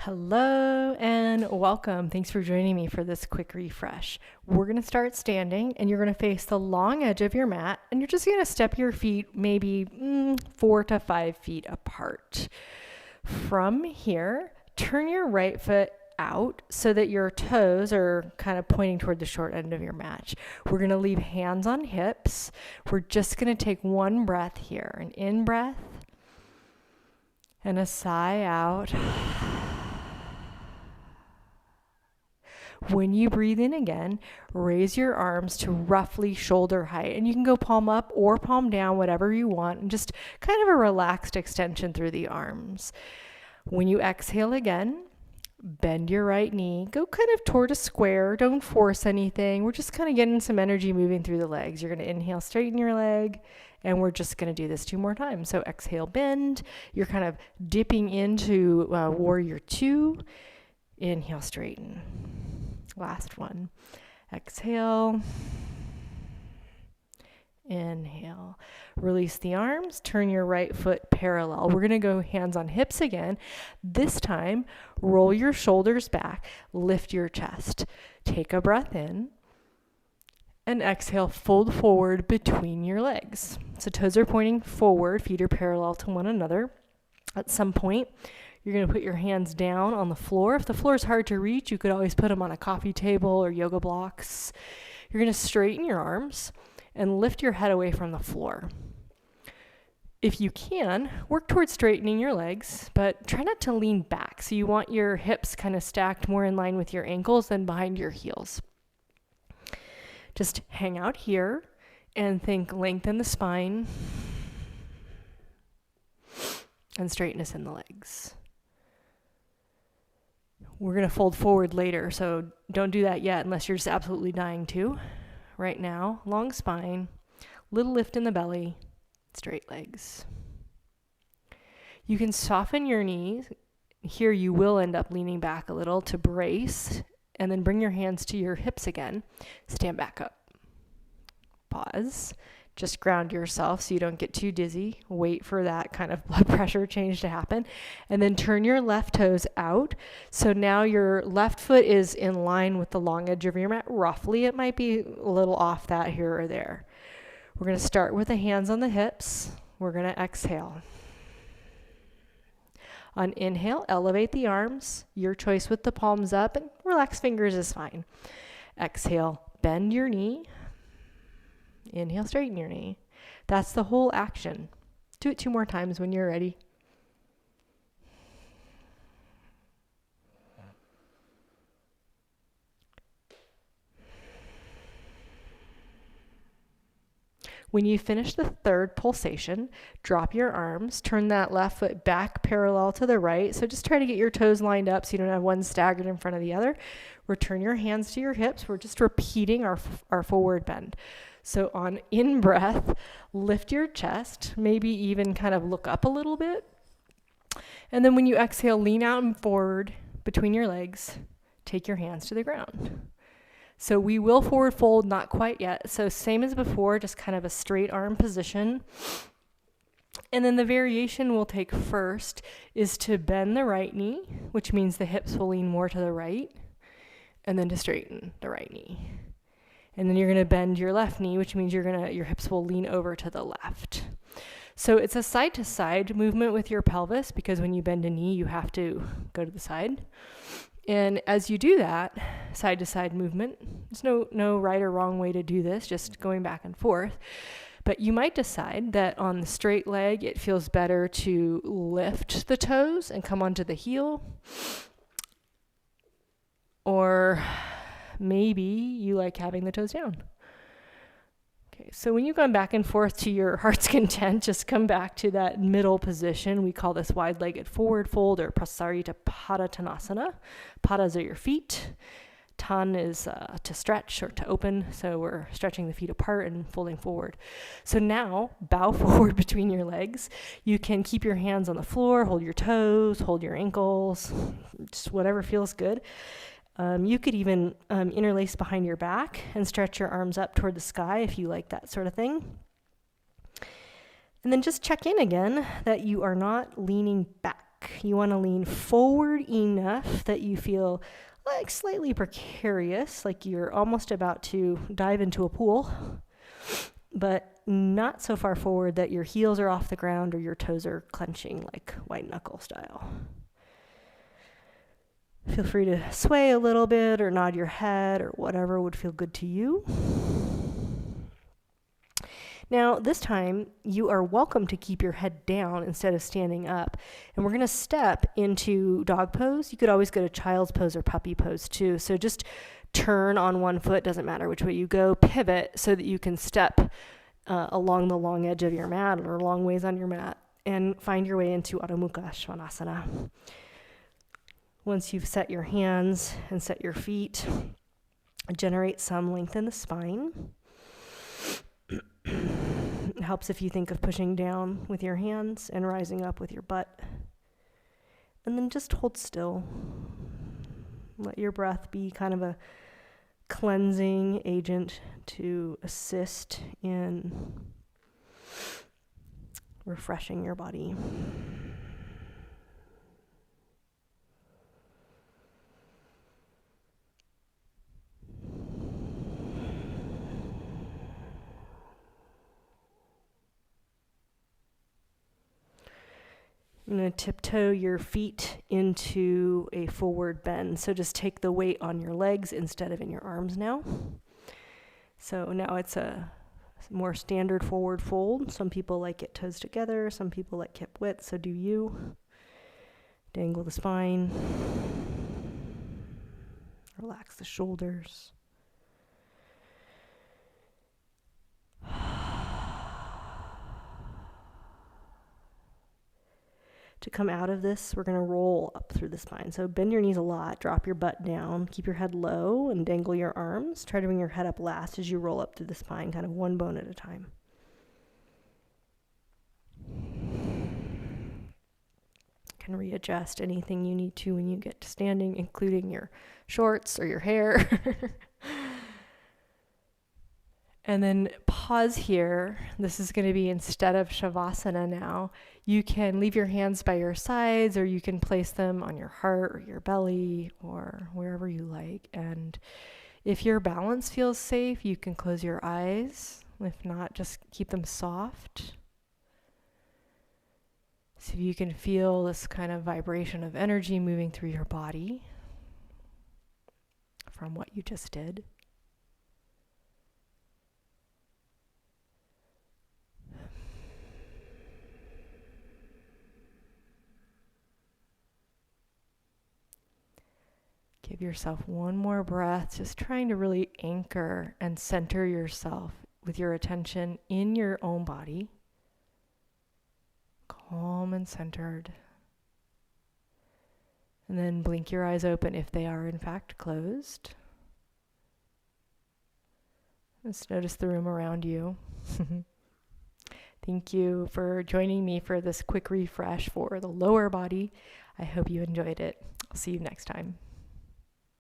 Hello and welcome. Thanks for joining me for this quick refresh. We're going to start standing and you're going to face the long edge of your mat and you're just going to step your feet maybe 4 to 5 feet apart. From here, turn your right foot out so that your toes are kind of pointing toward the short end of your mat. We're going to leave hands on hips. We're just going to take one breath here, an in breath and a sigh out. When you breathe in again, raise your arms to roughly shoulder height. And you can go palm up or palm down, whatever you want, and just kind of a relaxed extension through the arms. When you exhale again, bend your right knee. Go kind of toward a square. Don't force anything. We're just kind of getting some energy moving through the legs. You're going to inhale, straighten your leg. And we're just going to do this 2 more times. So exhale, bend. You're kind of dipping into warrior 2. Inhale, straighten. Last one. Exhale. Inhale. Release the arms. Turn your right foot parallel. We're going to go hands on hips again. This time, roll your shoulders back. Lift your chest. Take a breath in. And exhale, fold forward between your legs. So toes are pointing forward. Feet are parallel to one another. At some point, you're going to put your hands down on the floor. If the floor is hard to reach, you could always put them on a coffee table or yoga blocks. You're going to straighten your arms and lift your head away from the floor. If you can, work towards straightening your legs, but try not to lean back. So you want your hips kind of stacked more in line with your ankles than behind your heels. Just hang out here and think lengthen the spine and straightness in the legs. We're going to fold forward later, so don't do that yet unless you're just absolutely dying to. Right now, long spine, little lift in the belly, straight legs. You can soften your knees. Here you will end up leaning back a little to brace, and then bring your hands to your hips again. Stand back up. Pause. Just ground yourself so you don't get too dizzy. Wait for that kind of blood pressure change to happen. And then turn your left toes out. So now your left foot is in line with the long edge of your mat. Roughly, it might be a little off that here or there. We're going to start with the hands on the hips. We're going to exhale. On inhale, elevate the arms. Your choice with the palms up, and relax fingers is fine. Exhale, bend your knee. Inhale, straighten your knee. That's the whole action. Do it 2 more times when you're ready. When you finish the 3rd pulsation, drop your arms, turn that left foot back parallel to the right. So just try to get your toes lined up so you don't have one staggered in front of the other. Return your hands to your hips. We're just repeating our forward bend. So on in-breath, lift your chest, maybe even kind of look up a little bit. And then when you exhale, lean out and forward between your legs. Take your hands to the ground. So we will forward fold, not quite yet. So same as before, just kind of a straight arm position. And then the variation we'll take first is to bend the right knee, which means the hips will lean more to the right, and then to straighten the right knee. And then you're going to bend your left knee, which means your hips will lean over to the left. So it's a side to side movement with your pelvis, because when you bend a knee, you have to go to the side. And as you do that, side to side movement, there's no right or wrong way to do this, just going back and forth. But you might decide that on the straight leg, it feels better to lift the toes and come onto the heel. Or maybe you like having the toes down. Okay, so when you've gone back and forth to your heart's content, just come back to that middle position. We call this wide-legged forward fold, or Prasarita Pada Tanasana. Padas are your feet. Tan is to stretch or to open, so we're stretching the feet apart and folding forward. So now, bow forward between your legs. You can keep your hands on the floor, hold your toes, hold your ankles, just whatever feels good. You could even interlace behind your back and stretch your arms up toward the sky if you like that sort of thing. And then just check in again that you are not leaning back. back. You want to lean forward enough that you feel like slightly precarious, like you're almost about to dive into a pool, but not so far forward that your heels are off the ground or your toes are clenching like white knuckle style. Feel free to sway a little bit or nod your head or whatever would feel good to you. Now, this time, you are welcome to keep your head down instead of standing up. And we're going to step into dog pose. You could always go to child's pose or puppy pose too. So just turn on one foot, doesn't matter which way you go, pivot so that you can step along the long edge of your mat or long ways on your mat and find your way into Adho Mukha Svanasana. Once you've set your hands and set your feet, generate some length in the spine. It helps if you think of pushing down with your hands and rising up with your butt. And then just hold still. Let your breath be kind of a cleansing agent to assist in refreshing your body. I'm going to tiptoe your feet into a forward bend. So just take the weight on your legs instead of in your arms now. So now it's a more standard forward fold. Some people like it toes together. Some people like hip width. So do you. Dangle the spine. Relax the shoulders. To come out of this, we're going to roll up through the spine. So bend your knees a lot, drop your butt down, keep your head low, and dangle your arms. Try to bring your head up last as you roll up through the spine, kind of one bone at a time. You can readjust anything you need to when you get to standing, including your shorts or your hair. And then pause here. This is going to be instead of Shavasana now. You can leave your hands by your sides, or you can place them on your heart or your belly or wherever you like. And if your balance feels safe, you can close your eyes. If not, just keep them soft. So you can feel this kind of vibration of energy moving through your body from what you just did. Give yourself one more breath, just trying to really anchor and center yourself with your attention in your own body. Calm and centered. And then blink your eyes open if they are in fact closed. Just notice the room around you. Thank you for joining me for this quick refresh for the lower body. I hope you enjoyed it. I'll see you next time.